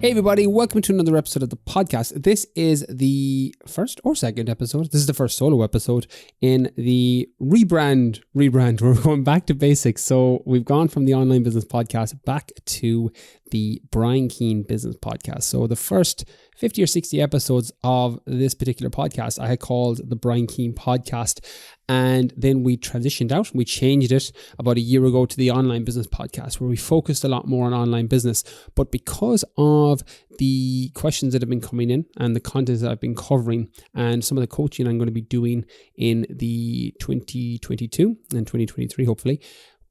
Hey everybody, welcome to another episode of the podcast. This is the first or second episode. This is the first solo episode in the rebrand. We're going back to basics. So we've gone from the online business podcast back to the Brian Keane business podcast. So the first 50 or 60 episodes of this particular podcast I had called the Brian Keane podcast. And then we transitioned out and we changed it about a year ago to the online business podcast, where we focused a lot more on online business. But because of the questions that have been coming in and the content that I've been covering and some of the coaching I'm going to be doing in the 2022 and 2023, hopefully,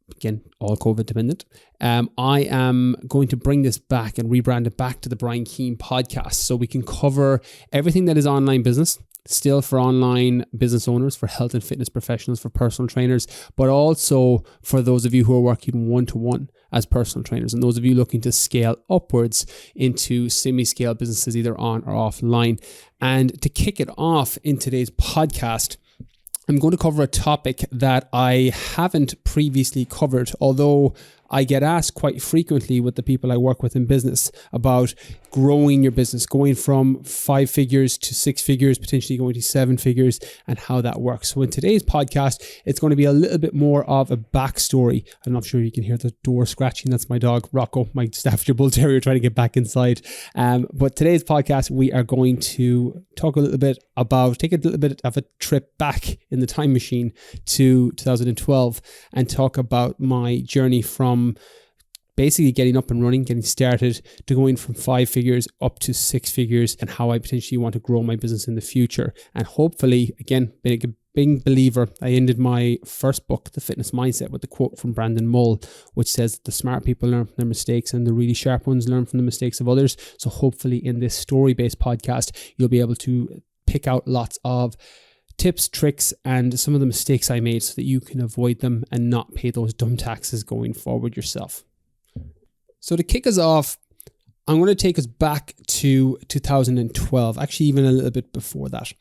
again, all COVID dependent, I am going to bring this back and rebrand it back to the Brian Keane podcast so we can cover everything that is online business, still for online business owners, for health and fitness professionals, for personal trainers, but also for those of you who are working one-to-one as personal trainers and those of you looking to scale upwards into semi-scale businesses either on or offline. And to kick it off in today's podcast, I'm going to cover a topic that I haven't previously covered, although I get asked quite frequently with the people I work with in business about growing your business, going from 5 figures to 6 figures, potentially going to 7 figures, and how that works. So in today's podcast, it's going to be a little bit more of a backstory. I'm not sure you can hear the door scratching. That's my dog, Rocco, my Staffordshire Bull Terrier, trying to get back inside. But today's podcast, we are going to talk a little bit about, take a little bit of a trip back in the time machine to 2012 and talk about my journey from basically getting up and running, getting started, to going from 5 figures up to 6 figures, and how I potentially want to grow my business in the future. And hopefully, again, being a big believer, I ended my first book, The Fitness Mindset, with the quote from Brandon Mull, which says, "The smart people learn from their mistakes and the really sharp ones learn from the mistakes of others." So hopefully in this story-based podcast, you'll be able to pick out lots of tips, tricks, and some of the mistakes I made so that you can avoid them and not pay those dumb taxes going forward yourself. So to kick us off, I'm going to take us back to 2012, actually even a little bit before that.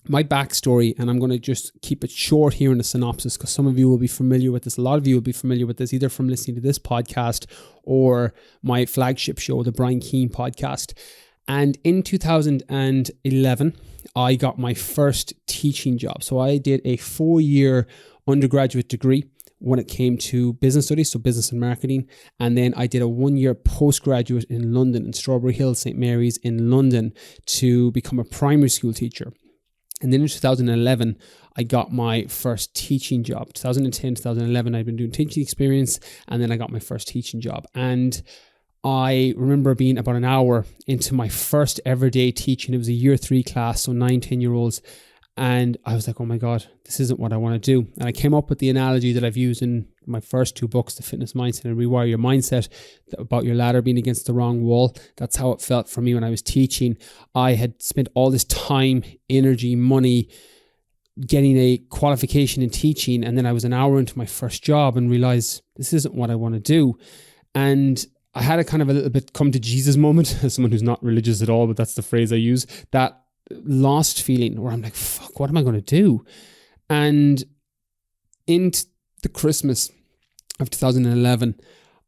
My backstory, and I'm going to just keep it short here in a synopsis because some of you will be familiar with this. A lot of you will be familiar with this either from listening to this podcast or my flagship show, the Brian Keane podcast. And in 2011, I got my first teaching job. So I did a 4-year undergraduate degree when it came to business studies, so business and marketing. And then I did a 1-year postgraduate in London, in Strawberry Hill, St. Mary's in London, to become a primary school teacher. And then in 2011, I got my first teaching job. 2010, 2011, I'd been doing teaching experience, and then I got my first teaching job. And I remember being about an hour into my first ever day teaching. It was a year 3 class, so 9, 10-year-olds. And I was like, oh my God, this isn't what I want to do. And I came up with the analogy that I've used in my first 2 books, The Fitness Mindset and Rewire Your Mindset, about your ladder being against the wrong wall. That's how it felt for me when I was teaching. I had spent all this time, energy, money, getting a qualification in teaching. And then I was an hour into my first job and realized this isn't what I want to do. And I had a kind of a little bit come to Jesus moment, as someone who's not religious at all, but that's the phrase I use, that lost feeling where I'm like, fuck, what am I going to do? And in the Christmas of 2011,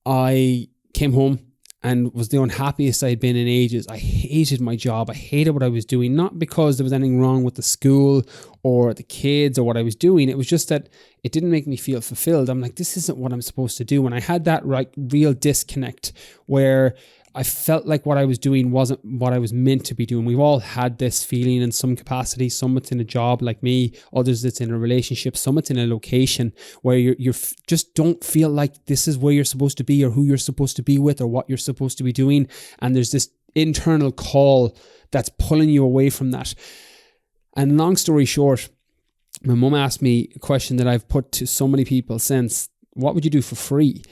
I came home and was the unhappiest I had been in ages. I hated my job. I hated what I was doing, not because there was anything wrong with the school or the kids or what I was doing. It was just that it didn't make me feel fulfilled. I'm like, this isn't what I'm supposed to do. And I had that real disconnect where I felt like what I was doing wasn't what I was meant to be doing. We've all had this feeling in some capacity. Some it's in a job like me, others it's in a relationship, some it's in a location where you're just don't feel like this is where you're supposed to be or who you're supposed to be with or what you're supposed to be doing. And there's this internal call that's pulling you away from that. And long story short, my mum asked me a question that I've put to so many people since: what would you do for free?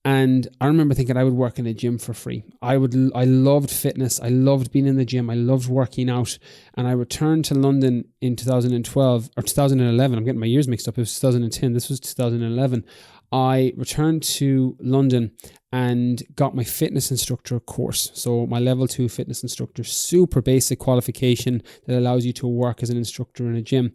And I remember thinking I would work in a gym for free. I loved fitness. I loved being in the gym. I loved working out. And I returned to London in 2012 or 2011. I'm getting my years mixed up. It was 2010. This was 2011. I returned to London and got my fitness instructor course. So my level 2 fitness instructor, super basic qualification that allows you to work as an instructor in a gym.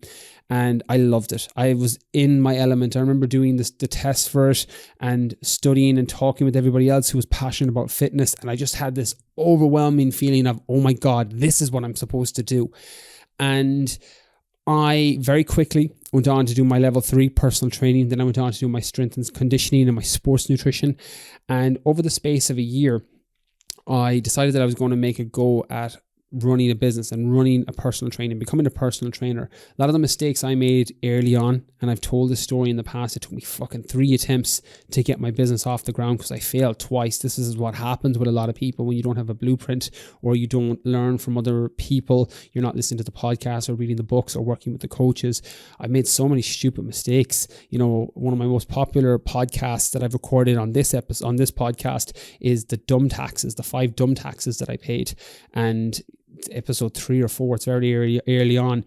And I loved it. I was in my element. I remember doing the test for it and studying and talking with everybody else who was passionate about fitness. And I just had this overwhelming feeling of, oh my God, this is what I'm supposed to do. And I very quickly went on to do my level 3 personal training. Then I went on to do my strength and conditioning and my sports nutrition. And over the space of a year, I decided that I was going to make a go at running a business and running a personal training, becoming a personal trainer. A lot of the mistakes I made early on, and I've told this story in the past, it took me fucking 3 attempts to get my business off the ground because I failed twice. This is what happens with a lot of people when you don't have a blueprint or you don't learn from other people. You're not listening to the podcast or reading the books or working with the coaches. I made so many stupid mistakes. You know, one of my most popular podcasts that I've recorded on this episode, on this podcast, is the dumb taxes, the 5 dumb taxes that I paid. And episode 3 or 4, it's very early on,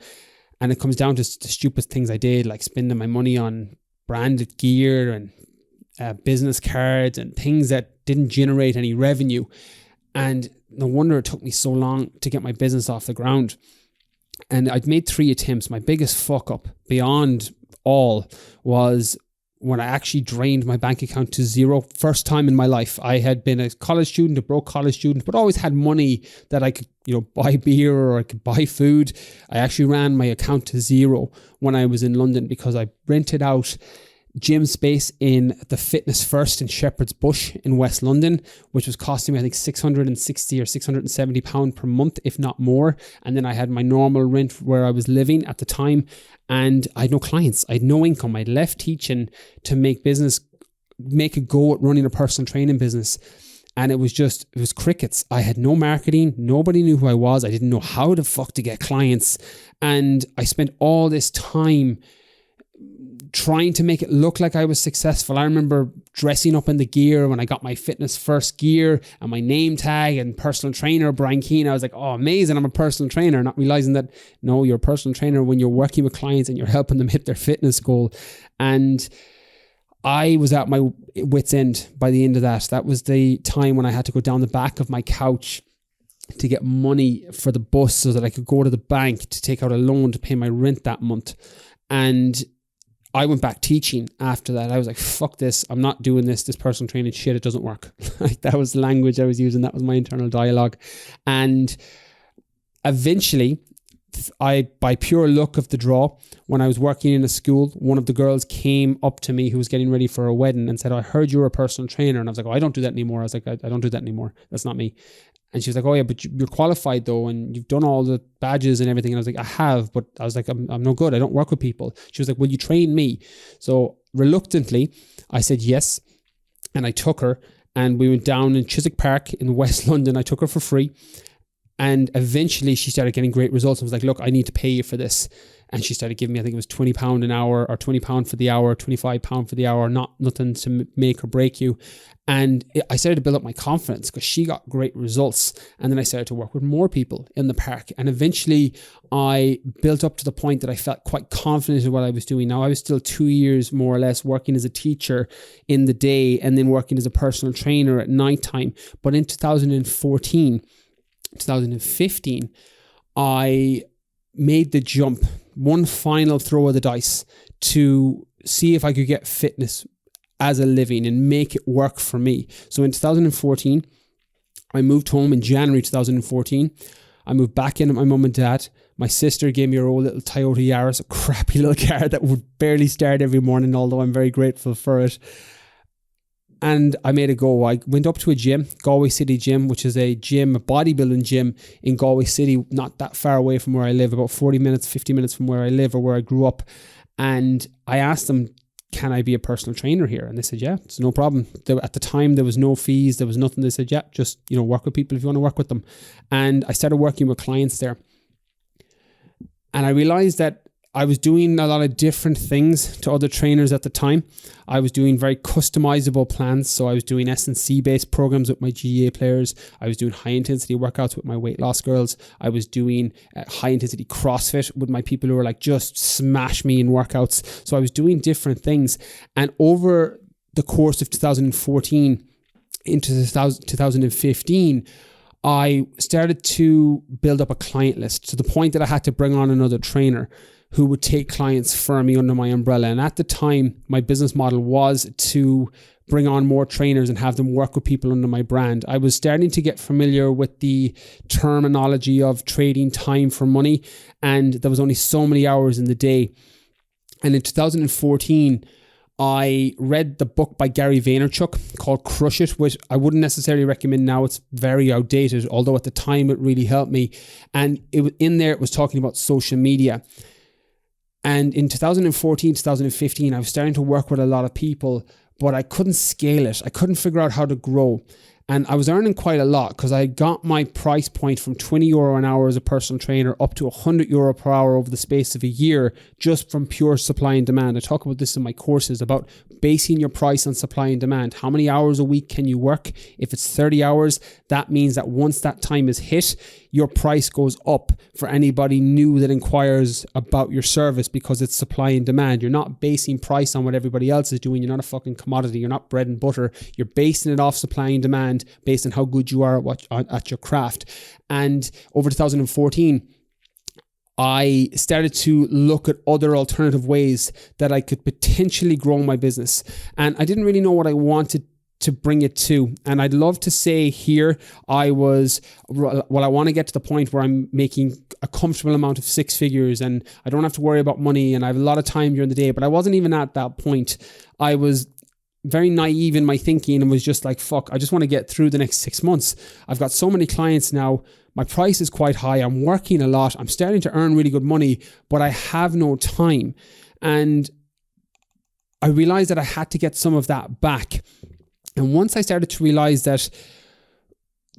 and it comes down to the stupid things I did, like spending my money on branded gear and business cards and things that didn't generate any revenue. And no wonder it took me so long to get my business off the ground. And I'd made 3 attempts. My biggest fuck up beyond all was when I actually drained my bank account to zero. First time in my life. I had been a college student, a broke college student, but always had money that I could, buy beer or I could buy food. I actually ran my account to zero when I was in London because I rented out gym space in the Fitness First in Shepherd's Bush in West London, which was costing me, I think, £660 or £670 per month, if not more. And then I had my normal rent where I was living at the time, and I had no clients. I had no income. I'd left teaching to make a go at running a personal training business. And it was crickets. I had no marketing. Nobody knew who I was. I didn't know how the fuck to get clients. And I spent all this time trying to make it look like I was successful. I remember dressing up in the gear when I got my Fitness First gear and my name tag and personal trainer, Brian Keane. I was like, oh, amazing, I'm a personal trainer. Not realizing that, no, you're a personal trainer when you're working with clients and you're helping them hit their fitness goal. And I was at my wit's end by the end of that. That was the time when I had to go down the back of my couch to get money for the bus so that I could go to the bank to take out a loan to pay my rent that month. And I went back teaching after that. I was like, fuck this. I'm not doing this. This personal training shit, it doesn't work. Like, that was the language I was using. That was my internal dialogue. And eventually, by pure luck of the draw, when I was working in a school, one of the girls came up to me who was getting ready for a wedding and said, I heard you were a personal trainer. And I was like, oh, I don't do that anymore. I was like, I don't do that anymore. That's not me. And she was like, oh yeah, but you're qualified though, and you've done all the badges and everything. And I was like, I have, but I was like, I'm no good. I don't work with people. She was like, will you train me? So reluctantly, I said yes. And I took her, and we went down in Chiswick Park in West London. I took her for free. And eventually she started getting great results. I was like, look, I need to pay you for this. And she started giving me, I think it was £20 an hour or £20 for the hour, £25 for the hour, nothing to make or break you. And I started to build up my confidence because she got great results. And then I started to work with more people in the park. And eventually I built up to the point that I felt quite confident in what I was doing. Now, I was still 2 years more or less working as a teacher in the day and then working as a personal trainer at nighttime. But in 2015, I made the jump, one final throw of the dice to see if I could get fitness as a living and make it work for me. So in 2014, I moved home in January 2014. I moved back in with my mum and dad. My sister gave me her old little Toyota Yaris, a crappy little car that would barely start every morning, although I'm very grateful for it. And I made a go. I went up to a gym, Galway City Gym, which is a bodybuilding gym in Galway City, not that far away from where I live, about 40 minutes, 50 minutes from where I live or where I grew up. And I asked them, can I be a personal trainer here? And they said, yeah, it's no problem. At the time, there was no fees. There was nothing. They said, yeah, just, work with people if you want to work with them. And I started working with clients there. And I realized that I was doing a lot of different things to other trainers at the time. I was doing very customizable plans. So I was doing S&C based programs with my GAA players. I was doing high intensity workouts with my weight loss girls. I was doing high intensity CrossFit with my people who were like, just smash me in workouts. So I was doing different things. And over the course of 2014, into 2015, I started to build up a client list to the point that I had to bring on another trainer who would take clients for me under my umbrella. And at the time, my business model was to bring on more trainers and have them work with people under my brand. I was starting to get familiar with the terminology of trading time for money, and there was only so many hours in the day. And in 2014, I read the book by Gary Vaynerchuk called Crush It, which I wouldn't necessarily recommend now. It's very outdated, although at the time it really helped me. And it was talking about social media. And in 2014, 2015, I was starting to work with a lot of people, but I couldn't scale it. I couldn't figure out how to grow. And I was earning quite a lot because I got my price point from €20 an hour as a personal trainer up to €100 per hour over the space of a year, just from pure supply and demand. I talk about this in my courses about basing your price on supply and demand. How many hours a week can you work? If it's 30 hours, that means that once that time is hit, your price goes up for anybody new that inquires about your service because it's supply and demand. You're not basing price on what everybody else is doing. You're not a fucking commodity. You're not bread and butter. You're basing it off supply and demand based on how good you are at your craft. And over 2014, I started to look at other alternative ways that I could potentially grow my business. And I didn't really know what I wanted to bring it to. And I'd love to say here, I want to get to the point where I'm making a comfortable amount of six figures and I don't have to worry about money and I have a lot of time during the day, but I wasn't even at that point. I was very naive in my thinking and was just like, fuck, I just want to get through the next 6 months. I've got so many clients now. My price is quite high. I'm working a lot. I'm starting to earn really good money, but I have no time. And I realized that I had to get some of that back. And once I started to realize that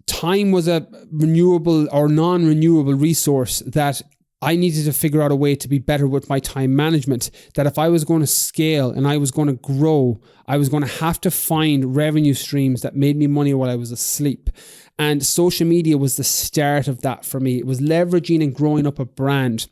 time was a renewable or non-renewable resource, that I needed to figure out a way to be better with my time management, that if I was going to scale and I was going to grow, I was going to have to find revenue streams that made me money while I was asleep. And social media was the start of that for me. It was leveraging and growing up a brand,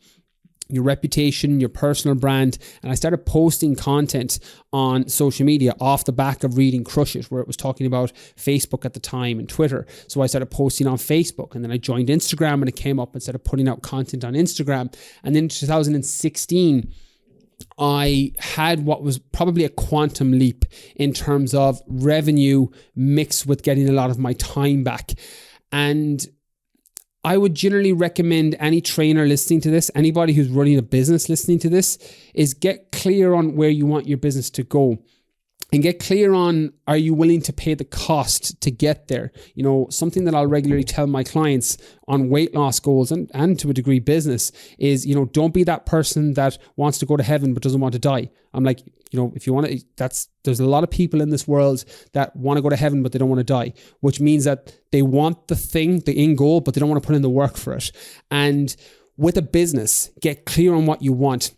your reputation, your personal brand. And I started posting content on social media off the back of reading Crush It, where it was talking about Facebook at the time and Twitter. So I started posting on Facebook, and then I joined Instagram and it came up and started putting out content on Instagram. And then in 2016, I had what was probably a quantum leap in terms of revenue mixed with getting a lot of my time back. And I would generally recommend any trainer listening to this, anybody who's running a business listening to this, is get clear on where you want your business to go. And get clear on, are you willing to pay the cost to get there? You know, something that I'll regularly tell my clients on weight loss goals and to a degree business is, you know, don't be that person that wants to go to heaven but doesn't want to die. I'm like, you know, if you want to, there's a lot of people in this world that want to go to heaven but they don't want to die, which means that they want the end goal, but they don't want to put in the work for it. And with a business, get clear on what you want.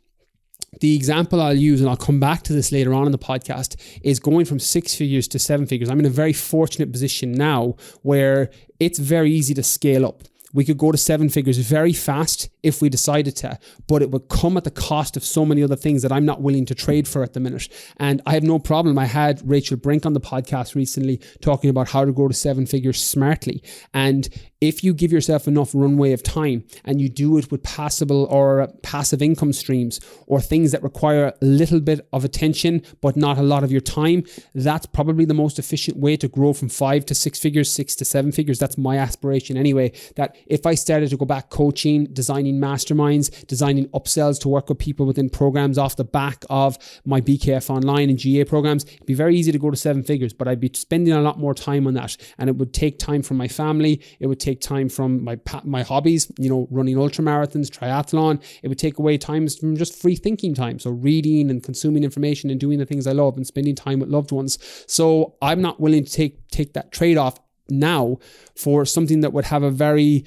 The example I'll use, and I'll come back to this later on in the podcast, is going from 6 figures to 7 figures. I'm in a very fortunate position now where it's very easy to scale up. We could go to 7 figures very fast if we decided to, but it would come at the cost of so many other things that I'm not willing to trade for at the minute. And I have no problem. I had Rachel Brink on the podcast recently talking about how to grow to 7 figures smartly. And if you give yourself enough runway of time and you do it with passive income streams or things that require a little bit of attention but not a lot of your time, that's probably the most efficient way to grow from 5 to 6 figures, 6 to 7 figures. That's my aspiration anyway, that if I started to go back coaching, designing masterminds, designing upsells to work with people within programs off the back of my BKF Online and GA programs, it'd be very easy to go to 7 figures, but I'd be spending a lot more time on that. And it would take time from my family. It would take time from my hobbies, you know, running ultra marathons, triathlon. It would take away times from just free thinking time. So reading and consuming information and doing the things I love and spending time with loved ones. So I'm not willing to take that trade-off now for something that would have a very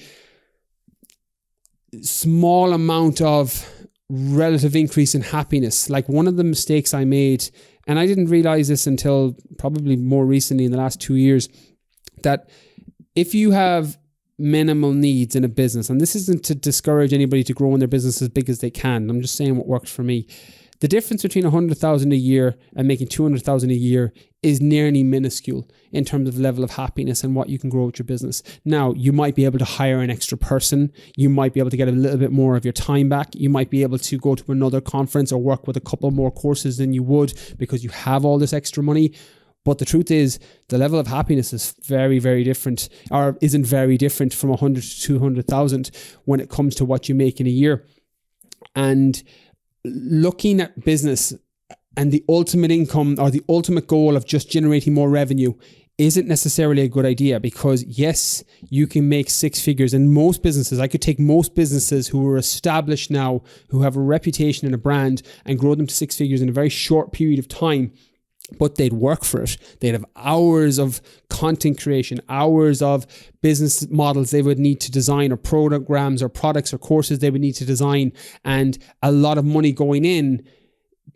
small amount of relative increase in happiness. Like one of the mistakes I made, and I didn't realize this until probably more recently in the last 2 years, that if you have minimal needs in a business, and this isn't to discourage anybody to grow in their business as big as they can, I'm just saying what worked for me, The difference between 100,000 a year and making 200,000 a year is nearly minuscule in terms of level of happiness and what you can grow with your business. Now, you might be able to hire an extra person. You might be able to get a little bit more of your time back. You might be able to go to another conference or work with a couple more courses than you would because you have all this extra money. But the truth is, the level of happiness is very, very different, or isn't very different from 100 to 200,000 when it comes to what you make in a year. And looking at business and the ultimate income or the ultimate goal of just generating more revenue isn't necessarily a good idea, because yes, you can make six figures. And most businesses, I could take most businesses who are established now, who have a reputation and a brand, and grow them to six figures in a very short period of time. But they'd work for it. They'd have hours of content creation, hours of business models they would need to design, or programs or products or courses they would need to design, and a lot of money going in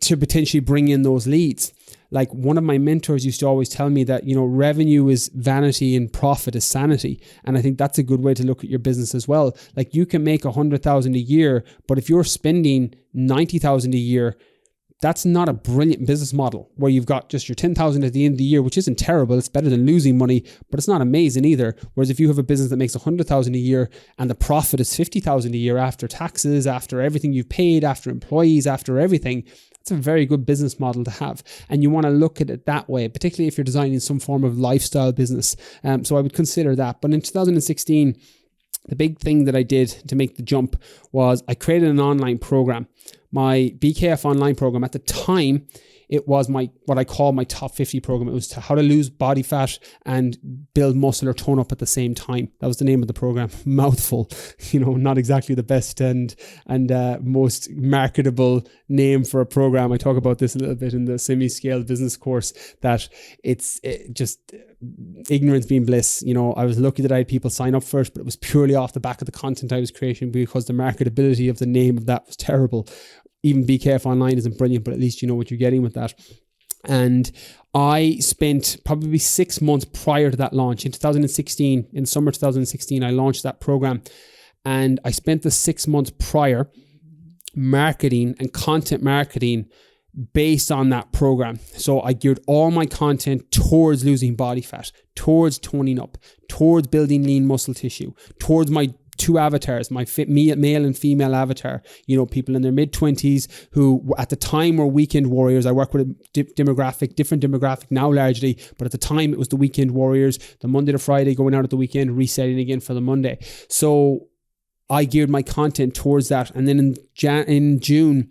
to potentially bring in those leads. Like, one of my mentors used to always tell me that, revenue is vanity and profit is sanity. And I think that's a good way to look at your business as well. Like, you can make 100,000 a year, but if you're spending 90,000 a year, that's not a brilliant business model where you've got just your 10,000 at the end of the year, which isn't terrible. It's better than losing money, but it's not amazing either. Whereas if you have a business that makes 100,000 a year and the profit is 50,000 a year after taxes, after everything you've paid, after employees, after everything, that's a very good business model to have. And you want to look at it that way, particularly if you're designing some form of lifestyle business. So I would consider that. But in 2016, the big thing that I did to make the jump was I created an online program. My BKF online program at the time, it was what I call my top 50 program. It was how to lose body fat and build muscle or tone up at the same time. That was the name of the program. Mouthful, not exactly the best and most marketable name for a program. I talk about this a little bit in the semi-scale business course, that it's just ignorance being bliss. I was lucky that I had people sign up for it, but it was purely off the back of the content I was creating, because the marketability of the name of that was terrible. Even BKF Online isn't brilliant, but at least you know what you're getting with that. And I spent probably 6 months prior to that launch in 2016, in summer 2016, I launched that program. And I spent the 6 months prior marketing and content marketing based on that program. So I geared all my content towards losing body fat, towards toning up, towards building lean muscle tissue, towards my two avatars, my male and female avatar, people in their mid-20s who at the time were weekend warriors. I work with a different demographic now largely, but at the time it was the weekend warriors, the Monday to Friday, going out at the weekend, resetting again for the Monday. So I geared my content towards that. And then in June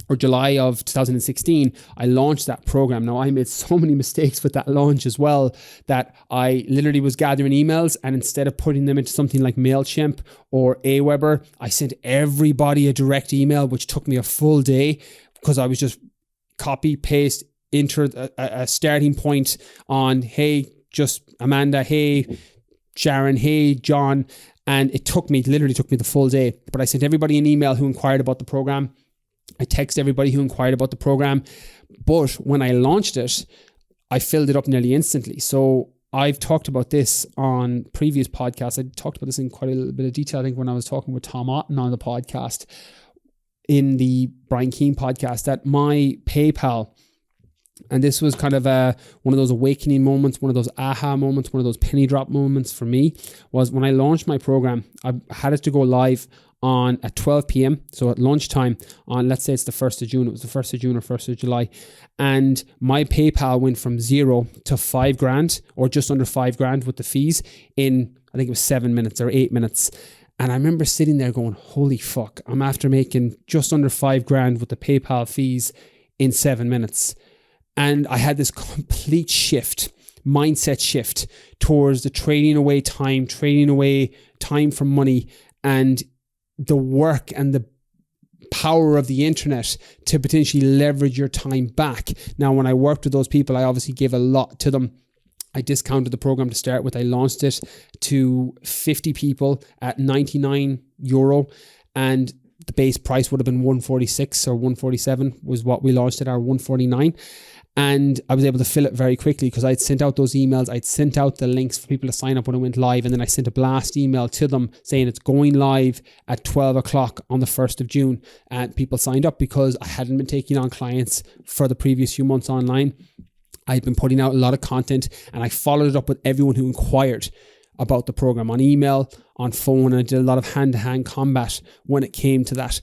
or July of 2016, I launched that program. Now, I made so many mistakes with that launch as well, that I literally was gathering emails, and instead of putting them into something like MailChimp or Aweber, I sent everybody a direct email, which took me a full day, because I was just copy, paste, enter a starting point on, hey, just Amanda, hey, Sharon, hey, John. And it literally took me the full day. But I sent everybody an email who inquired about the program. I text everybody who inquired about the program. But when I launched it, I filled it up nearly instantly. So I've talked about this on previous podcasts. I talked about this in quite a little bit of detail, I think, when I was talking with Tom Otten on the podcast, in the Brian Keane podcast, that my PayPal, and this was kind of one of those awakening moments, one of those aha moments, one of those penny drop moments for me, was when I launched my program. I had it to go live at 12 p.m. So at lunchtime on, let's say it's the 1st of June. It was the 1st of June or 1st of July. And my PayPal went from 0 to $5,000, or just under $5,000 with the fees, in, I think it was 7 minutes or 8 minutes. And I remember sitting there going, holy fuck, I'm after making just under $5,000 with the PayPal fees in 7 minutes. And I had this complete mindset shift towards the trading away time for money, and the work and the power of the internet to potentially leverage your time back. Now, when I worked with those people, I obviously gave a lot to them. I discounted the program to start with. I launched it to 50 people at €99, and the base price would have been 146 or 147 was what we launched at, our 149. And I was able to fill it very quickly because I'd sent out those emails. I'd sent out the links for people to sign up when it went live. And then I sent a blast email to them saying it's going live at 12 o'clock on the 1st of June. And people signed up because I hadn't been taking on clients for the previous few months online. I'd been putting out a lot of content, and I followed it up with everyone who inquired about the program on email, on phone, and I did a lot of hand-to-hand combat when it came to that.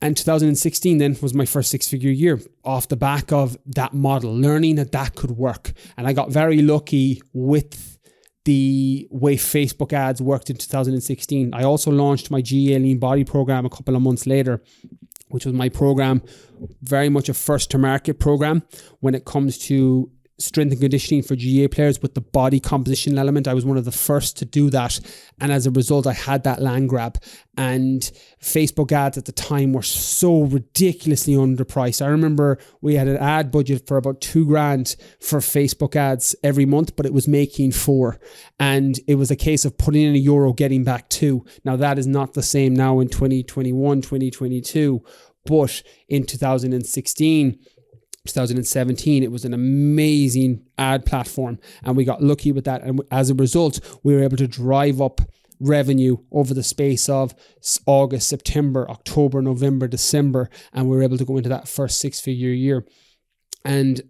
And 2016 then was my first 6-figure year off the back of that model, learning that could work. And I got very lucky with the way Facebook ads worked in 2016. I also launched my GAA Lean Body program a couple of months later, which was my program, very much a first to market program when it comes to strength and conditioning for GAA players with the body composition element. I was one of the first to do that. And as a result, I had that land grab. And Facebook ads at the time were so ridiculously underpriced. I remember we had an ad budget for about $2,000 for Facebook ads every month, but it was making $4,000. And it was a case of putting in €1, getting back $2. Now that is not the same now in 2021, 2022, but in 2017, it was an amazing ad platform, and we got lucky with that. And as a result, we were able to drive up revenue over the space of August, September, October, November, December, and we were able to go into that first 6-figure year. And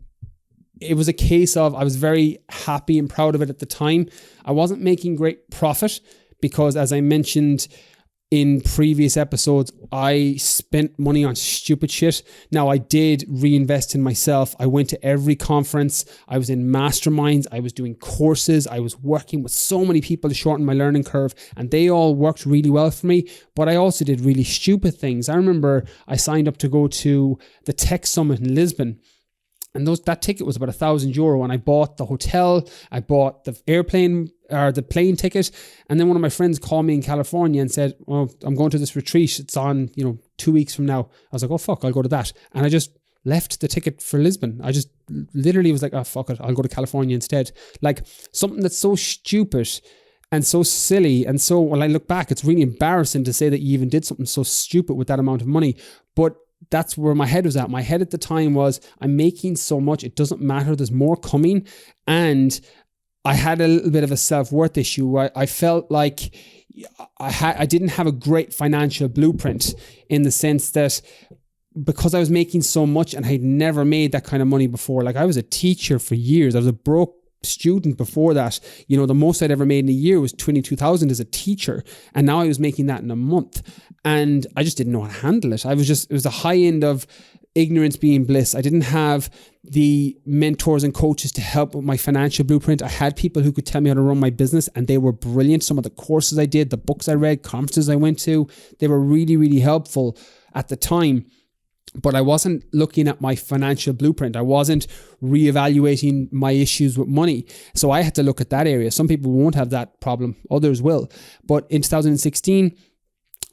it was a case of, I was very happy and proud of it at the time. I wasn't making great profit because, as I mentioned in previous episodes, I spent money on stupid shit. Now, I did reinvest in myself. I went to every conference. I was in masterminds. I was doing courses. I was working with so many people to shorten my learning curve, and they all worked really well for me. But I also did really stupid things. I remember I signed up to go to the Tech Summit in Lisbon, and that ticket was about €1,000. And I bought the hotel, I bought the the plane ticket. And then one of my friends called me in California and said, "Oh, I'm going to this retreat. It's on, 2 weeks from now." I was like, "Oh, fuck, I'll go to that." And I just left the ticket for Lisbon. I just literally was like, "Oh, fuck it, I'll go to California instead." Like something that's so stupid and so silly. And so when I look back, it's really embarrassing to say that you even did something so stupid with that amount of money. But that's where my head was at. My head at the time was, I'm making so much, it doesn't matter, there's more coming. And I had a little bit of a self-worth issue. I felt like I didn't have a great financial blueprint, in the sense that because I was making so much and I'd never made that kind of money before. Like, I was a teacher for years. I was a broke student before that. The most I'd ever made in a year was 22,000 as a teacher, and now I was making that in a month, and I just didn't know how to handle it. It was a high end of ignorance being bliss. I didn't have the mentors and coaches to help with my financial blueprint. I had people who could tell me how to run my business, and they were brilliant. Some of the courses I did, the books I read, conferences I went to, they were really, really helpful at the time. But I wasn't looking at my financial blueprint. I wasn't reevaluating my issues with money. So I had to look at that area. Some people won't have that problem, others will. But in 2016,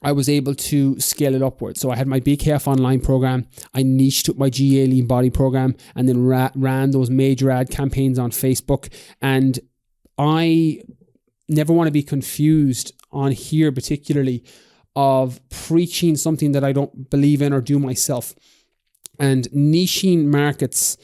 I was able to scale it upwards. So I had my BKF online program. I niched up my GAA Lean Body program, and then ran those major ad campaigns on Facebook. And I never want to be confused on here, particularly, of preaching something that I don't believe in or do myself. And niching markets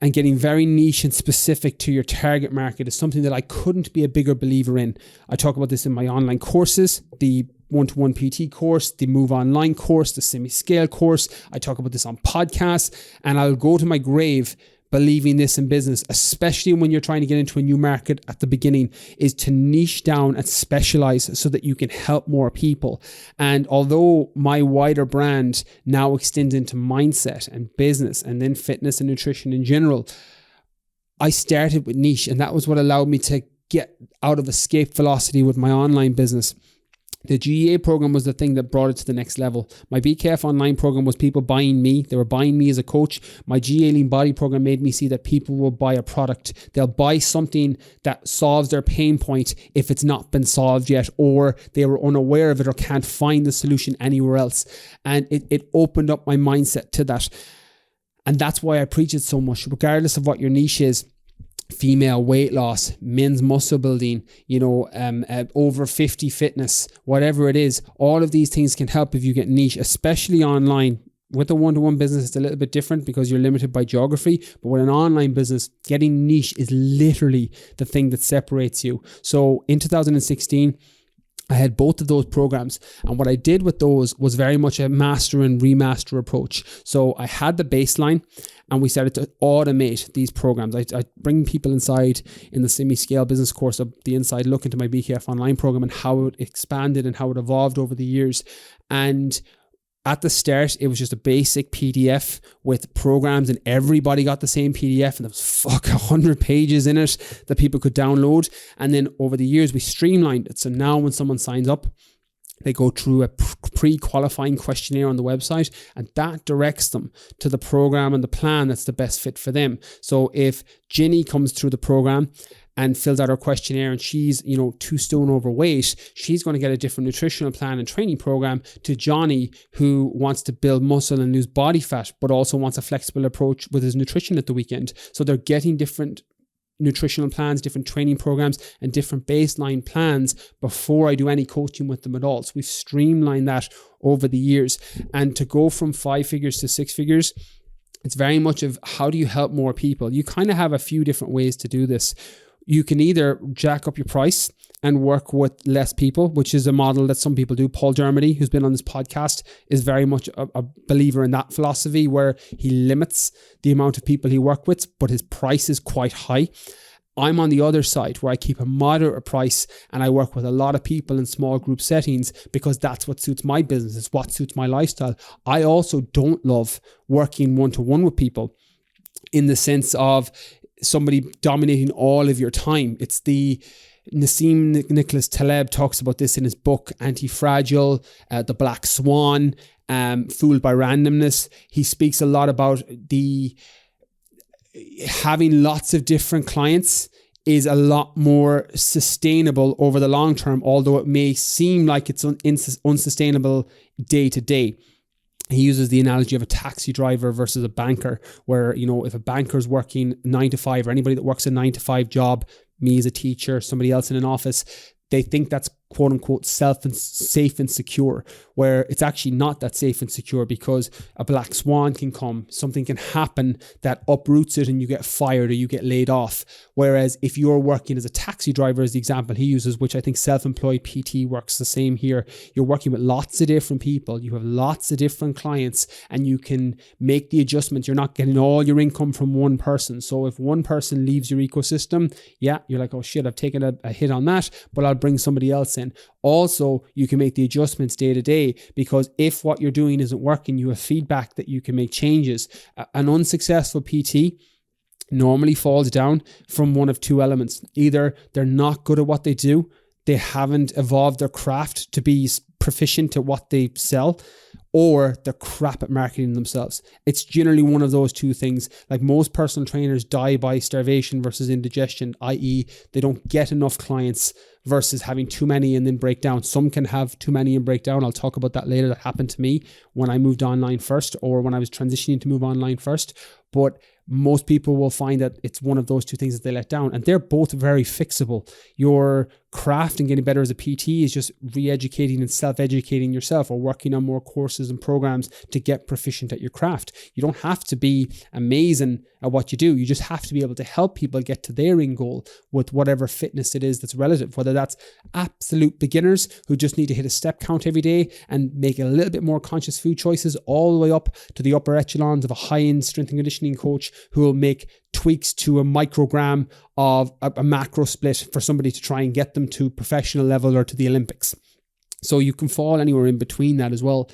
and getting very niche and specific to your target market is something that I couldn't be a bigger believer in. I talk about this in my online courses, the one-to-one PT course, the Move Online course, the semi-scale course. I talk about this on podcasts, and I'll go to my grave believing this in business, especially when you're trying to get into a new market at the beginning, is to niche down and specialize so that you can help more people. And although my wider brand now extends into mindset and business and then fitness and nutrition in general, I started with niche, and that was what allowed me to get out of escape velocity with my online business. The GAA program was the thing that brought it to the next level. My BKF online program was people buying me. They were buying me as a coach. My GAA Lean Body program made me see that people will buy a product. They'll buy something that solves their pain point if it's not been solved yet, or they were unaware of it or can't find the solution anywhere else. And it opened up my mindset to that. And that's why I preach it so much, regardless of what your niche is. Female weight loss, men's muscle building, over 50 fitness, whatever it is, all of these things can help if you get niche, especially online. With a one-to-one business, it's a little bit different because you're limited by geography. But with an online business, getting niche is literally the thing that separates you. So in 2016, I had both of those programs, and what I did with those was very much a master and remaster approach. So I had the baseline, and we started to automate these programs. I bring people inside in the semi-scale business course of the inside look into my BKF online program and how it expanded and how it evolved over the years. And at the start, it was just a basic PDF with programs, and everybody got the same PDF, and there was 100 pages in it that people could download. And then over the years, we streamlined it. So now when someone signs up, they go through a pre-qualifying questionnaire on the website, and that directs them to the program and the plan that's the best fit for them. So if Ginny comes through the program and fills out her questionnaire and she's, 2 stone overweight, she's going to get a different nutritional plan and training program to Johnny, who wants to build muscle and lose body fat, but also wants a flexible approach with his nutrition at the weekend. So they're getting different nutritional plans, different training programs, and different baseline plans before I do any coaching with them at all. So we've streamlined that over the years. And to go from 5 figures to 6 figures, it's very much of how do you help more people? You kind of have a few different ways to do this. You can either jack up your price and work with less people, which is a model that some people do. Paul Dermody, who's been on this podcast, is very much a believer in that philosophy where he limits the amount of people he works with, but his price is quite high. I'm on the other side where I keep a moderate price and I work with a lot of people in small group settings because that's what suits my business. It's what suits my lifestyle. I also don't love working one-to-one with people in the sense of somebody dominating all of your time. It's the Nassim Nicholas Taleb talks about this in his book, Anti-Fragile, The Black Swan, Fooled by Randomness. He speaks a lot about the having lots of different clients is a lot more sustainable over the long term, although it may seem like it's unsustainable day to day. He uses the analogy of a taxi driver versus a banker, where, if a banker's working 9 to 5, or anybody that works a 9 to 5 job, me as a teacher, somebody else in an office, they think that's quote unquote safe and secure, where it's actually not that safe and secure because a black swan can come, something can happen that uproots it and you get fired or you get laid off. Whereas if you're working as a taxi driver, as the example he uses, which I think self-employed PT works the same here, you're working with lots of different people, you have lots of different clients, and you can make the adjustments. You're not getting all your income from one person. So if one person leaves your ecosystem, you're like, oh shit, I've taken a hit on that, but I'll bring somebody else in. Also, you can make the adjustments day to day, because if what you're doing isn't working, you have feedback that you can make changes. An unsuccessful PT normally falls down from one of 2 elements. Either they're not good at what they do, they haven't evolved their craft to be proficient at what they sell, or they're crap at marketing themselves. It's generally one of those 2 things. Like most personal trainers die by starvation versus indigestion, i.e. they don't get enough clients versus having too many and then break down. Some can have too many and break down. I'll talk about that later. That happened to me when I moved online first, or when I was transitioning to move online first. But most people will find that it's one of those 2 things that they let down, and they're both very fixable. Your craft and getting better as a PT is just re-educating and self-educating yourself, or working on more courses and programs to get proficient at your craft. You don't have to be amazing at what you do. You just have to be able to help people get to their end goal with whatever fitness it is that's relative, whether that's absolute beginners who just need to hit a step count every day and make a little bit more conscious food choices, all the way up to the upper echelons of a high-end strength and conditioning coach who will make tweaks to a microgram of a macro split for somebody to try and get them to professional level or to the Olympics. So you can fall anywhere in between that as well.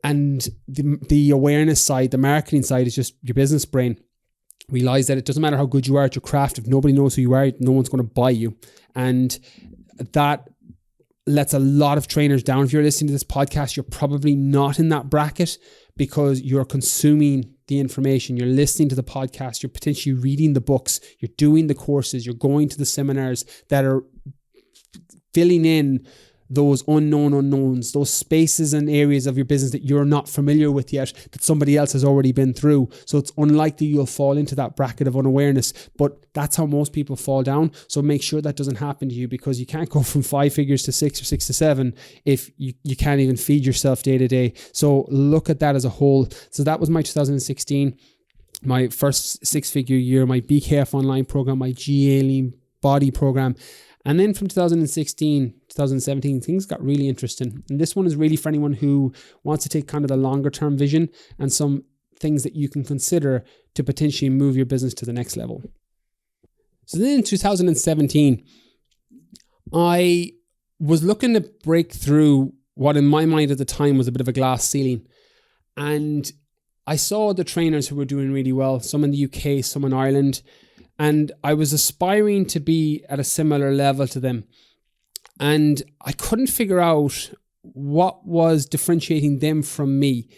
And the awareness side, the marketing side, is just your business brain. Realize that it doesn't matter how good you are at your craft. If nobody knows who you are, no one's going to buy you. And that lets a lot of trainers down. If you're listening to this podcast, you're probably not in that bracket because you're consuming the information, you're listening to the podcast, you're potentially reading the books, you're doing the courses, you're going to the seminars that are filling in those unknown unknowns, those spaces and areas of your business that you're not familiar with yet, that somebody else has already been through. So it's unlikely you'll fall into that bracket of unawareness, but that's how most people fall down. So make sure that doesn't happen to you, because you can't go from 5 figures to 6 or 6 to 7 if you can't even feed yourself day to day. So look at that as a whole. So that was my 2016, my first 6-figure year, my BKF online program, my GAA Lean Body program. And then from 2016, 2017, things got really interesting. And this one is really for anyone who wants to take kind of the longer term vision and some things that you can consider to potentially move your business to the next level. So then in 2017, I was looking to break through what in my mind at the time was a bit of a glass ceiling. And I saw the trainers who were doing really well, some in the UK, some in Ireland. And I was aspiring to be at a similar level to them. And I couldn't figure out what was differentiating them from me.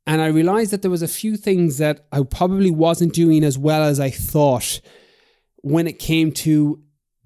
And I realized that there was a few things that I probably wasn't doing as well as I thought when it came to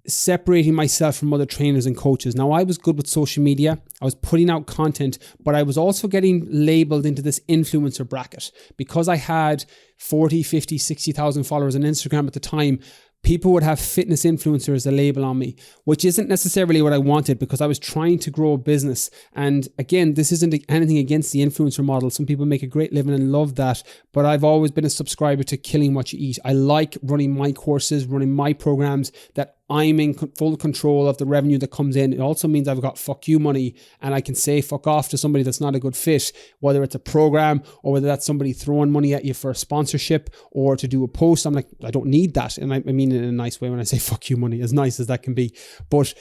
separating myself from other trainers and coaches. Now, I was good with social media. I was putting out content, but I was also getting labeled into this influencer bracket because I had 40, 50, 60,000 followers on Instagram at the time. People would have fitness influencer as a label on me, which isn't necessarily what I wanted, because I was trying to grow a business. And again, this isn't anything against the influencer model. Some people make a great living and love that, but I've always been a subscriber to Killing What You Eat. I like running my courses, running my programs, that I'm in full control of the revenue that comes in. It also means I've got fuck you money, and I can say fuck off to somebody that's not a good fit, whether it's a program or whether that's somebody throwing money at you for a sponsorship or to do a post. I'm like, I don't need that. And I mean it in a nice way when I say fuck you money, as nice as that can be. But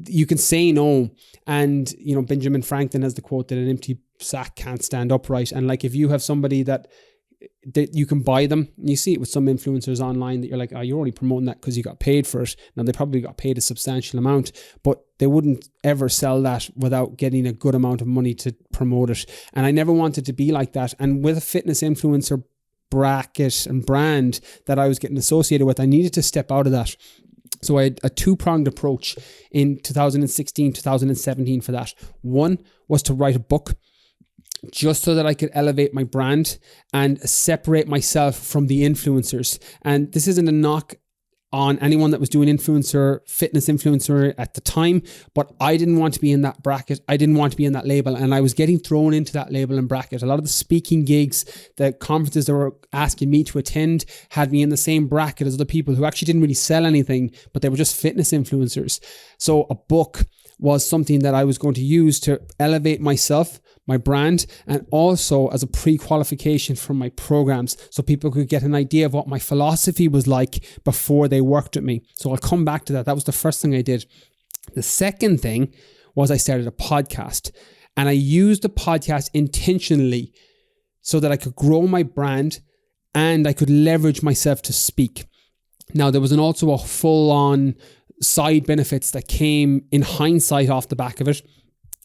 you can say no. And, you know, Benjamin Franklin has the quote that an empty sack can't stand upright. And like, if you have somebody that you can buy them, and you see it with some influencers online that you're like, oh, you're only promoting that because you got paid for it. Now, they probably got paid a substantial amount, but they wouldn't ever sell that without getting a good amount of money to promote it. And I never wanted to be like that. And with a fitness influencer bracket and brand that I was getting associated with, I needed to step out of that. So I had a two-pronged approach in 2016, 2017 for that. One was to write a book, just so that I could elevate my brand and separate myself from the influencers. And this isn't a knock on anyone that was doing fitness influencer at the time, but I didn't want to be in that bracket. I didn't want to be in that label, and I was getting thrown into that label and bracket. A lot of the speaking gigs, the conferences that were asking me to attend had me in the same bracket as other people who actually didn't really sell anything, but they were just fitness influencers. So a book was something that I was going to use to elevate myself, my brand, and also as a pre-qualification for my programs, so people could get an idea of what my philosophy was like before they worked with me. So I'll come back to that. That was the first thing I did. The second thing was I started a podcast, and I used the podcast intentionally so that I could grow my brand and I could leverage myself to speak. Now, there was also a full-on side benefits that came in hindsight off the back of it.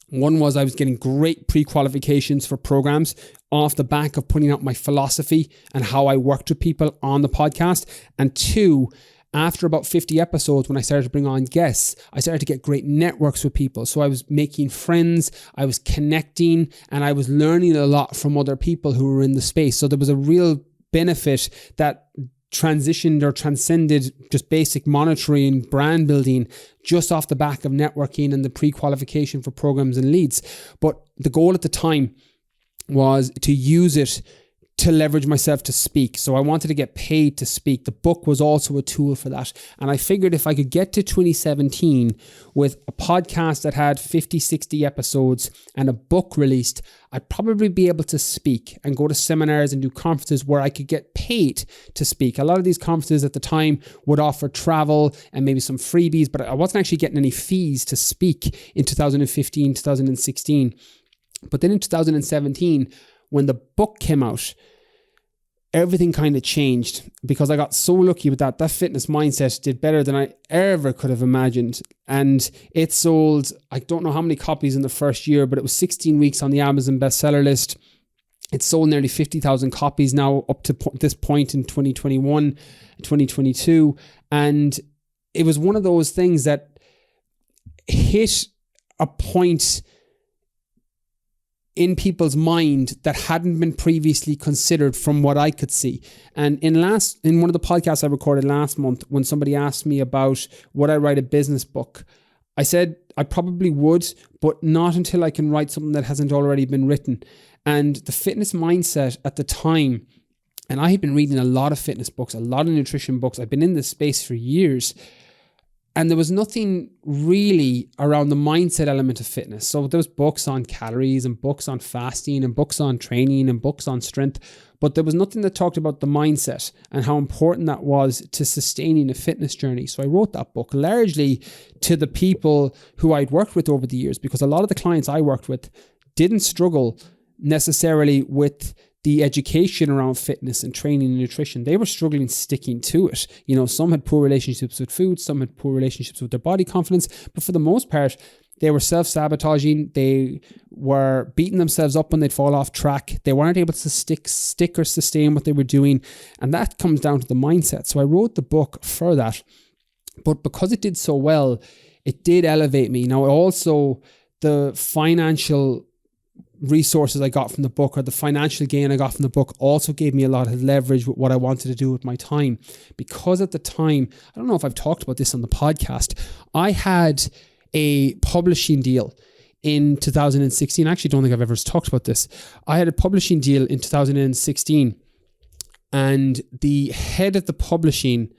One was I was getting great pre-qualifications for programs off the back of putting out my philosophy and how I worked with people on the podcast. And two, after about 50 episodes, when I started to bring on guests, I started to get great networks with people. So I was making friends, I was connecting, and I was learning a lot from other people who were in the space. So there was a real benefit that transitioned or transcended just basic monitoring, brand building, just off the back of networking and the pre-qualification for programs and leads. But the goal at the time was to use it to leverage myself to speak. So I wanted to get paid to speak. The book was also a tool for that. And I figured if I could get to 2017 with a podcast that had 50, 60 episodes and a book released, I'd probably be able to speak and go to seminars and do conferences where I could get paid to speak. A lot of these conferences at the time would offer travel and maybe some freebies, but I wasn't actually getting any fees to speak in 2015, 2016. But then in 2017, when the book came out, everything kind of changed because I got so lucky with that. That fitness mindset did better than I ever could have imagined. And it sold, I don't know how many copies in the first year, but it was 16 weeks on the Amazon bestseller list. It sold nearly 50,000 copies now up to this point in 2021, 2022. And it was one of those things that hit a point in people's mind that hadn't been previously considered from what I could see. And in one of the podcasts I recorded last month, when somebody asked me about would I write a business book, I said I probably would, but not until I can write something that hasn't already been written. And the fitness mindset at the time, and I had been reading a lot of fitness books, a lot of nutrition books. I've been in this space for years. And there was nothing really around the mindset element of fitness. So there was books on calories and books on fasting and books on training and books on strength, but there was nothing that talked about the mindset and how important that was to sustaining a fitness journey. So I wrote that book largely to the people who I'd worked with over the years, because a lot of the clients I worked with didn't struggle necessarily with the education around fitness and training and nutrition. They were struggling sticking to it. You know, some had poor relationships with food, some had poor relationships with their body confidence, but for the most part, they were self-sabotaging. They were beating themselves up when they'd fall off track. They weren't able to stick or sustain what they were doing. And that comes down to the mindset. So I wrote the book for that. But because it did so well, it did elevate me. Now, also the financial resources I got from the book, or the financial gain I got from the book, also gave me a lot of leverage with what I wanted to do with my time. Because at the time, I don't know if I've talked about this on the podcast, I had a publishing deal in 2016. I actually don't think I've ever talked about this. I had a publishing deal in 2016, and the head of the publishing,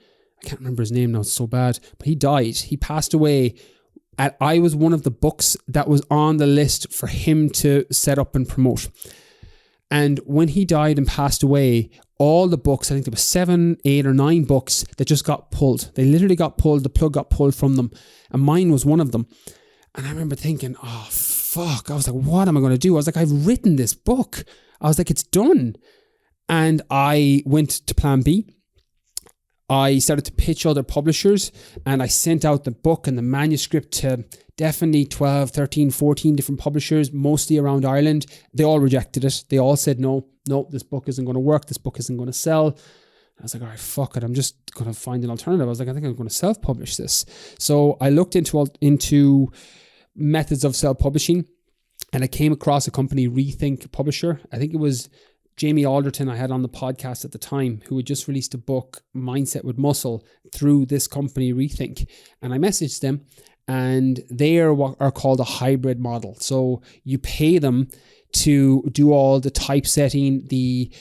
I can't remember his name now, it's so bad, but he died. He passed away. And I was one of the books that was on the list for him to set up and promote. And when he died and passed away, all the books, I think there were 7, 8 or 9 books that just got pulled. They literally got pulled, the plug got pulled from them. And mine was one of them. And I remember thinking, oh, fuck. I was like, what am I going to do? I was like, I've written this book. I was like, it's done. And I went to plan B. I started to pitch other publishers, and I sent out the book and the manuscript to definitely 12, 13, 14 different publishers, mostly around Ireland. They all rejected it. They all said, no, this book isn't going to work. This book isn't going to sell. I was like, all right, fuck it. I'm just going to find an alternative. I was like, I think I'm going to self-publish this. So I looked into methods of self-publishing, and I came across a company, Rethink Publisher. I think it was Jamie Alderton I had on the podcast at the time, who had just released a book, Mindset with Muscle, through this company, Rethink. And I messaged them, and they are what are called a hybrid model. So you pay them to do all the typesetting, the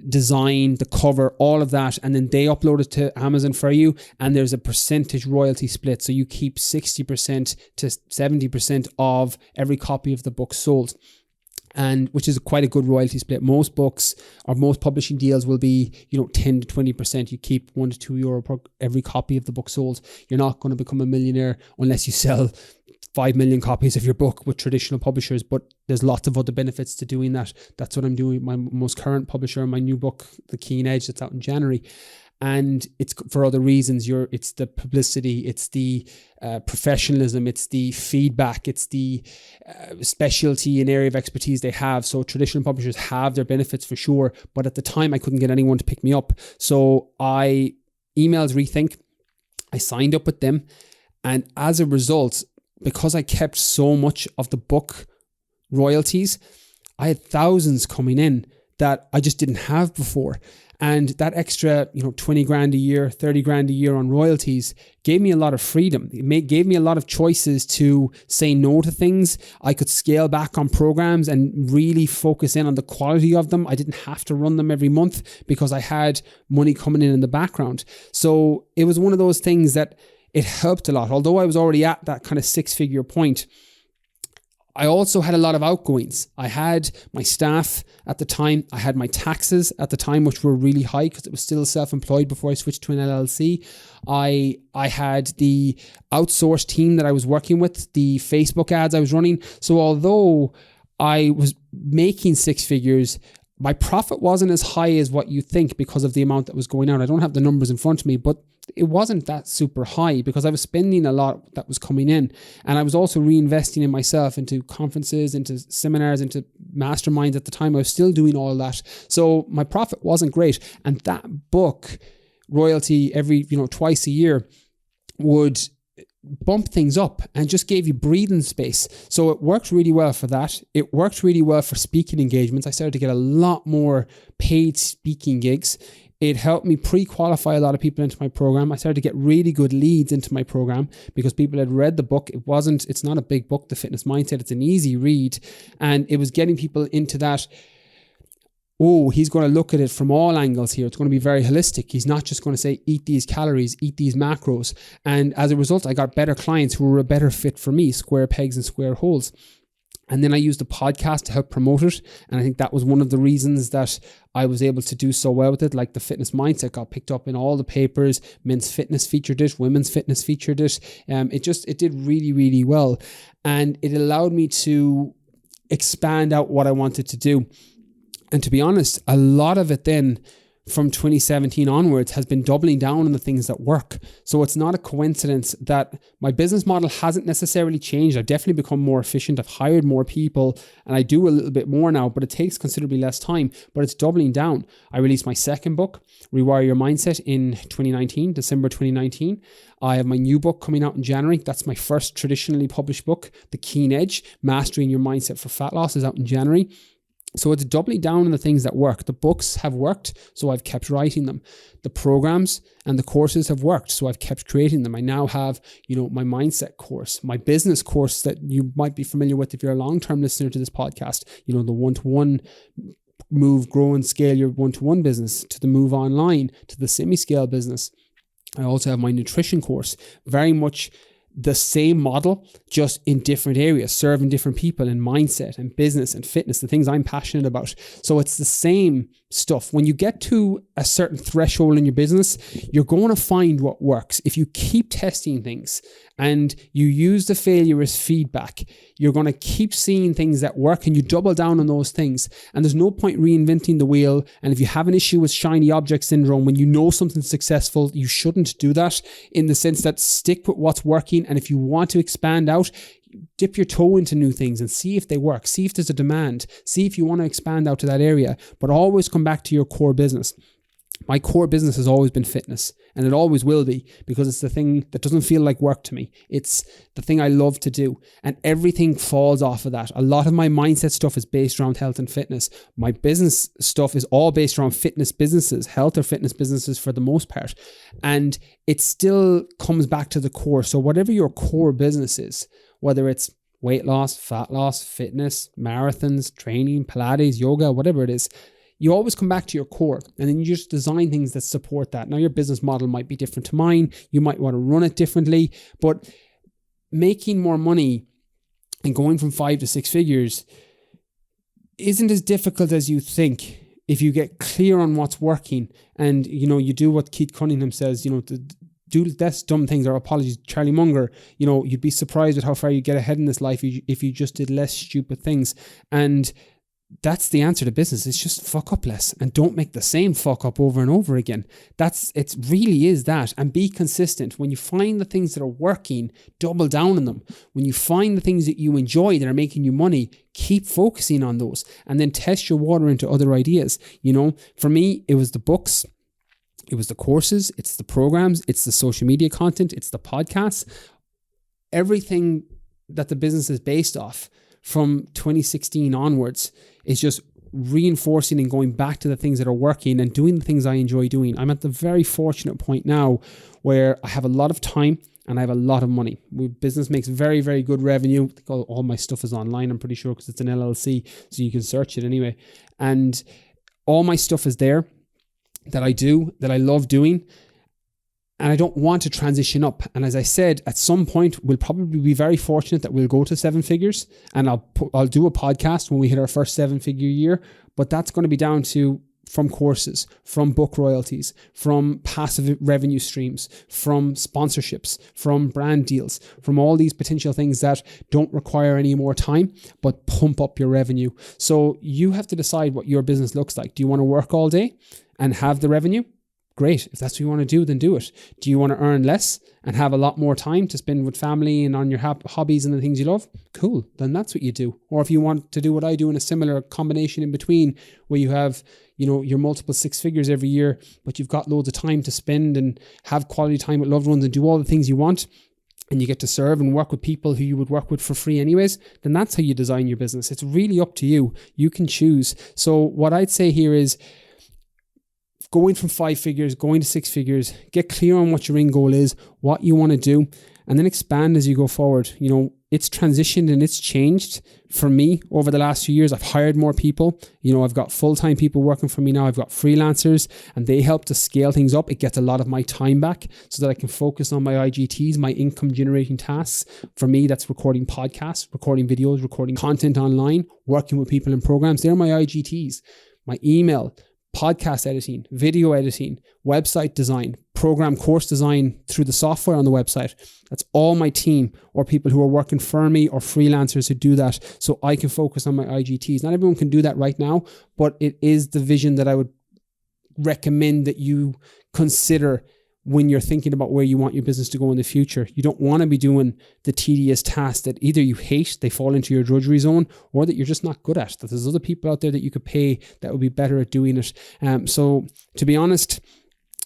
design, the cover, all of that, and then they upload it to Amazon for you, and there's a percentage royalty split. So you keep 60% to 70% of every copy of the book sold, and which is quite a good royalty split. Most books or most publishing deals will be, 10 to 20%. You keep €1 to €2 per every copy of the book sold. You're not going to become a millionaire unless you sell 5 million copies of your book with traditional publishers, but there's lots of other benefits to doing that. That's what I'm doing with my most current publisher, my new book, The Keen Edge, that's out in January. And it's for other reasons. It's the publicity, it's the professionalism, it's the feedback, it's the specialty and area of expertise they have. So traditional publishers have their benefits for sure, but at the time I couldn't get anyone to pick me up. So I emailed Rethink, I signed up with them, and as a result, because I kept so much of the book royalties, I had thousands coming in that I just didn't have before. And that extra, 20 grand a year, 30 grand a year on royalties gave me a lot of freedom. It gave me a lot of choices to say no to things. I could scale back on programs and really focus in on the quality of them. I didn't have to run them every month because I had money coming in the background. So it was one of those things that it helped a lot. Although I was already at that kind of 6-figure point, I also had a lot of outgoings. I had my staff at the time. I had my taxes at the time, which were really high because it was still self-employed before I switched to an LLC. I had the outsourced team that I was working with, the Facebook ads I was running. So although I was making 6 figures, my profit wasn't as high as what you think because of the amount that was going out. I don't have the numbers in front of me, but it wasn't that super high because I was spending a lot that was coming in. And I was also reinvesting in myself, into conferences, into seminars, into masterminds at the time. I was still doing all of that. So my profit wasn't great. And that book royalty every, twice a year would bump things up and just gave you breathing space. So it worked really well for that. It worked really well for speaking engagements. I started to get a lot more paid speaking gigs. It helped me pre-qualify a lot of people into my program. I started to get really good leads into my program because people had read the book. It's not a big book, The Fitness Mindset. It's an easy read. And it was getting people into that, oh, he's going to look at it from all angles here. It's going to be very holistic. He's not just going to say, eat these calories, eat these macros. And as a result, I got better clients who were a better fit for me, square pegs and square holes. And then I used the podcast to help promote it. And I think that was one of the reasons that I was able to do so well with it. Like The Fitness Mindset got picked up in all the papers. Men's Fitness featured it. Women's Fitness featured it. It did really, really well. And it allowed me to expand out what I wanted to do. And to be honest, a lot of it then from 2017 onwards has been doubling down on the things that work. So it's not a coincidence that my business model hasn't necessarily changed. I've definitely become more efficient. I've hired more people and I do a little bit more now, but it takes considerably less time, but it's doubling down. I released my second book, Rewire Your Mindset, in 2019, December 2019. I have my new book coming out in January. That's my first traditionally published book, The Keen Edge, Mastering Your Mindset for Fat Loss, is out in January. So it's doubling down on the things that work. The books have worked, so I've kept writing them. The programs and the courses have worked, so I've kept creating them. I now have, my mindset course, my business course that you might be familiar with if you're a long-term listener to this podcast, the one-to-one move, grow and scale your one-to-one business, to the move online, to the semi-scale business. I also have my nutrition course, very much the same model, just in different areas, serving different people in mindset and business and fitness, the things I'm passionate about. So it's the same stuff. When you get to a certain threshold in your business, you're going to find what works. If you keep testing things and you use the failure as feedback, you're going to keep seeing things that work and you double down on those things. And there's no point reinventing the wheel. And if you have an issue with shiny object syndrome, when you know something's successful, you shouldn't do that, in the sense that stick with what's working. And if you want to expand out, dip your toe into new things and see if they work. See if there's a demand. See if you want to expand out to that area, but always come back to your core business. My core business has always been fitness, and it always will be, because it's the thing that doesn't feel like work to me. It's the thing I love to do, and everything falls off of that. A lot of my mindset stuff is based around health and fitness. My business stuff is all based around fitness businesses, health or fitness businesses for the most part. And it still comes back to the core. So whatever your core business is, whether it's weight loss, fat loss, fitness, marathons, training, Pilates, yoga, whatever it is, you always come back to your core, and then you just design things that support that. Now, your business model might be different to mine. You might want to run it differently, but making more money and going from 5 to 6 figures isn't as difficult as you think if you get clear on what's working and, you do what Keith Cunningham says, do less dumb things, or apologies, Charlie Munger, you'd be surprised at how far you get ahead in this life if you just did less stupid things. And that's the answer to business. It's just fuck up less and don't make the same fuck up over and over again. It really is that. And be consistent. When you find the things that are working, double down on them. When you find the things that you enjoy that are making you money, keep focusing on those, and then test your water into other ideas. For me, it was the books, it was the courses, it's the programs, it's the social media content, it's the podcasts, everything that the business is based off from 2016 onwards is just reinforcing and going back to the things that are working and doing the things I enjoy doing. I'm at the very fortunate point now where I have a lot of time and I have a lot of money. My business makes very, very good revenue. All my stuff is online, I'm pretty sure, because it's an LLC, so you can search it anyway. And all my stuff is there that I do, that I love doing. And I don't want to transition up. And as I said, at some point, we'll probably be very fortunate that we'll go to 7 figures. And I'll do a podcast when we hit our first 7-figure year. But that's going to be down to from courses, from book royalties, from passive revenue streams, from sponsorships, from brand deals, from all these potential things that don't require any more time, but pump up your revenue. So you have to decide what your business looks like. Do you want to work all day and have the revenue? Great. If that's what you want to do, then do it. Do you want to earn less and have a lot more time to spend with family and on your hobbies and the things you love? Cool. Then that's what you do. Or if you want to do what I do in a similar combination in between, where you have, your multiple 6 figures every year, but you've got loads of time to spend and have quality time with loved ones and do all the things you want, and you get to serve and work with people who you would work with for free anyways, then that's how you design your business. It's really up to you. You can choose. So what I'd say here is going from 5 figures, going to 6 figures, get clear on what your end goal is, what you want to do, and then expand as you go forward. You know, it's transitioned and it's changed for me over the last few years. I've hired more people. You know, I've got full-time people working for me now. I've got freelancers, and they help to scale things up. It gets a lot of my time back so that I can focus on my IGTs, my income generating tasks. For me, that's recording podcasts, recording videos, recording content online, working with people in programs. They're my IGTs, my email, podcast editing, video editing, website design, program course design through the software on the website. That's all my team, or people who are working for me, or freelancers who do that, so I can focus on my IGTs. Not everyone can do that right now, but it is the vision that I would recommend that you consider when you're thinking about where you want your business to go in the future. You don't want to be doing the tedious tasks that either you hate, they fall into your drudgery zone, or that you're just not good at. That there's other people out there that you could pay that would be better at doing it. So to be honest,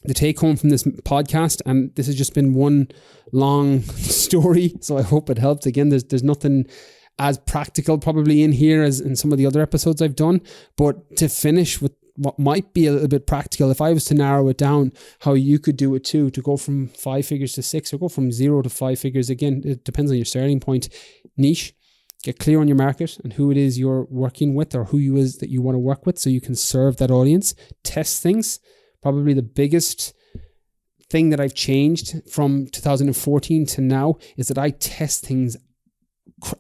the take home from this podcast, and this has just been one long story, so I hope it helped. Again, there's nothing as practical probably in here as in some of the other episodes I've done, but to finish with what might be a little bit practical, if I was to narrow it down, how you could do it too, to go from 5 figures to 6, or go from 0 to 5 figures. Again, it depends on your starting point. Niche, get clear on your market and who it is you're working with, or who you is that you want to work with, so you can serve that audience. Test things. Probably the biggest thing that I've changed from 2014 to now is that I test things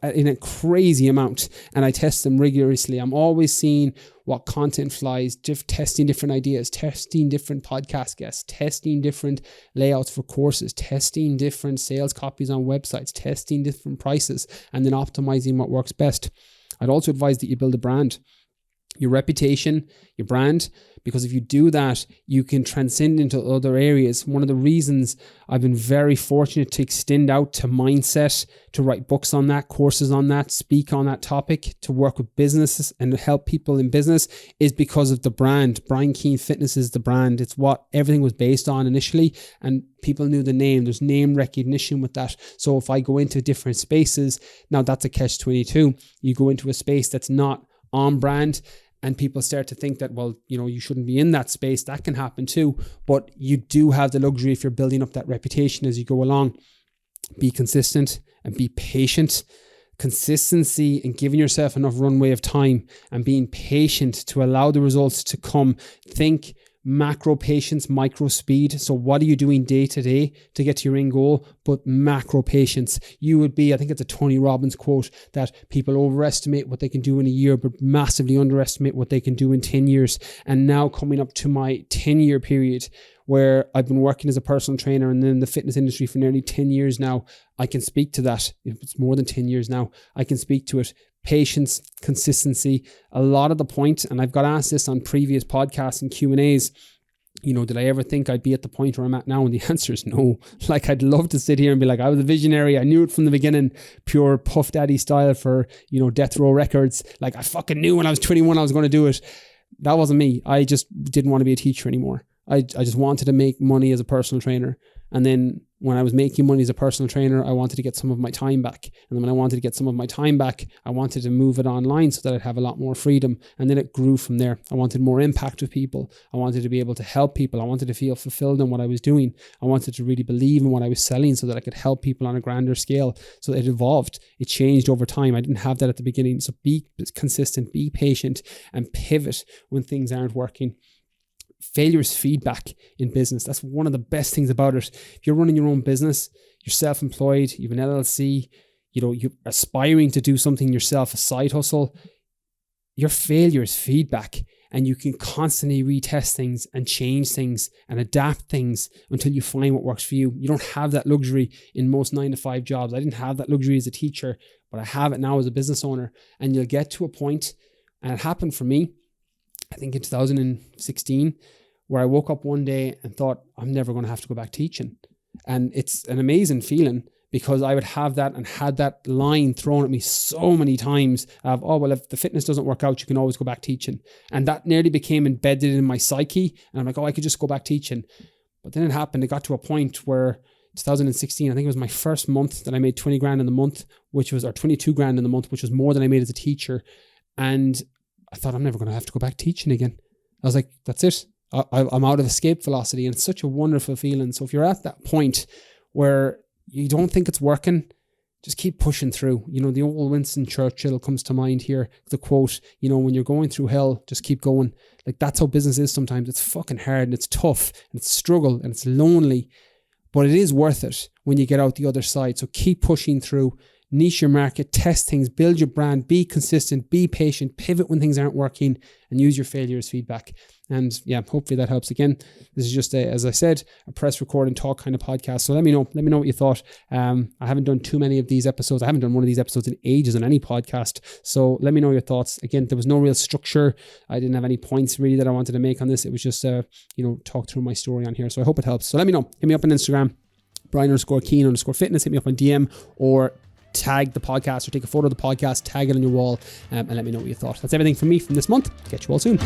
in a crazy amount, and I test them rigorously. I'm always seeing what content flies, testing different ideas, testing different podcast guests, testing different layouts for courses, testing different sales copies on websites, testing different prices, and then optimizing what works best. I'd also advise that you build a brand, your reputation, your brand, because if you do that, you can transcend into other areas. One of the reasons I've been very fortunate to extend out to mindset, to write books on that, courses on that, speak on that topic, to work with businesses and help people in business, is because of the brand. Brian Keane Fitness is the brand. It's what everything was based on initially, and people knew the name. There's name recognition with that. So if I go into different spaces, now that's a catch-22. You go into a space that's not on brand, and people start to think that, well, you know, you shouldn't be in that space. That can happen too. But you do have the luxury, if you're building up that reputation as you go along. Be consistent and be patient. Consistency and giving yourself enough runway of time and being patient to allow the results to come. Think macro patience, micro speed. So what are you doing day to day to get to your end goal? But macro patience. You would be, I think it's a Tony Robbins quote, that people overestimate what they can do in a year, but massively underestimate what they can do in 10 years. And now coming up to my 10-year period, where I've been working as a personal trainer and in the fitness industry for nearly 10 years now, I can speak to that. If it's more than 10 years now, I can speak to it. Patience, consistency, a lot of the point, and I've got asked this on previous podcasts and Q&As, you know, did I ever think I'd be at the point where I'm at now? And the answer is no. Like, I'd love to sit here and be like, I was a visionary. I knew it from the beginning, pure Puff Daddy style for, you know, Death Row Records. Like, I fucking knew when I was 21 I was going to do it. That wasn't me. I just didn't want to be a teacher anymore. I just wanted to make money as a personal trainer. And then when I was making money as a personal trainer, I wanted to get some of my time back. And then when I wanted to get some of my time back, I wanted to move it online so that I'd have a lot more freedom. And then it grew from there. I wanted more impact with people. I wanted to be able to help people. I wanted to feel fulfilled in what I was doing. I wanted to really believe in what I was selling so that I could help people on a grander scale. So it evolved. It changed over time. I didn't have that at the beginning. So be consistent, be patient, and pivot when things aren't working. Failure is feedback in business. That's one of the best things about it. If you're running your own business, you're self-employed, you have an LLC, you know, you're aspiring to do something yourself, a side hustle, your failure is feedback, and you can constantly retest things and change things and adapt things until you find what works for you. You don't have that luxury in most 9-to-5 jobs. I didn't have that luxury as a teacher, but I have it now as a business owner. And you'll get to a point, and it happened for me, I think in 2016, where I woke up one day and thought, I'm never going to have to go back teaching. And it's an amazing feeling, because I would have that and had that line thrown at me so many times of, oh, well, if the fitness doesn't work out, you can always go back teaching. And that nearly became embedded in my psyche. And I'm like, oh, I could just go back teaching. But then it happened. It got to a point where, 2016, I think it was my first month that I made 20 grand in the month, or 22 grand in the month, which was more than I made as a teacher. And I thought, I'm never going to have to go back teaching again. I was like, that's it. I'm out of escape velocity, and it's such a wonderful feeling. So if you're at that point where you don't think it's working, just keep pushing through. You know, the old Winston Churchill comes to mind here. The quote, you know, when you're going through hell, just keep going. Like, that's how business is sometimes. It's fucking hard and it's tough and it's struggle and it's lonely, but it is worth it when you get out the other side. So keep pushing through. Niche your market, test things, build your brand, be consistent, be patient, pivot when things aren't working, and use your failure as feedback. And yeah, hopefully that helps. Again, this is just as I said, a press, record and talk kind of podcast. So let me know what you thought. I haven't done too many of these episodes. I haven't done one of these episodes in ages on any podcast. So let me know your thoughts. Again, there was no real structure. I didn't have any points really that I wanted to make on this. It was just, talk through my story on here. So I hope it helps. So let me know. Hit me up on Instagram, Brian_Keen_fitness. Hit me up on DM, or tag the podcast, or take a photo of the podcast, tag it on your wall, and let me know what you thought. That's everything from me from this month. Catch you all soon.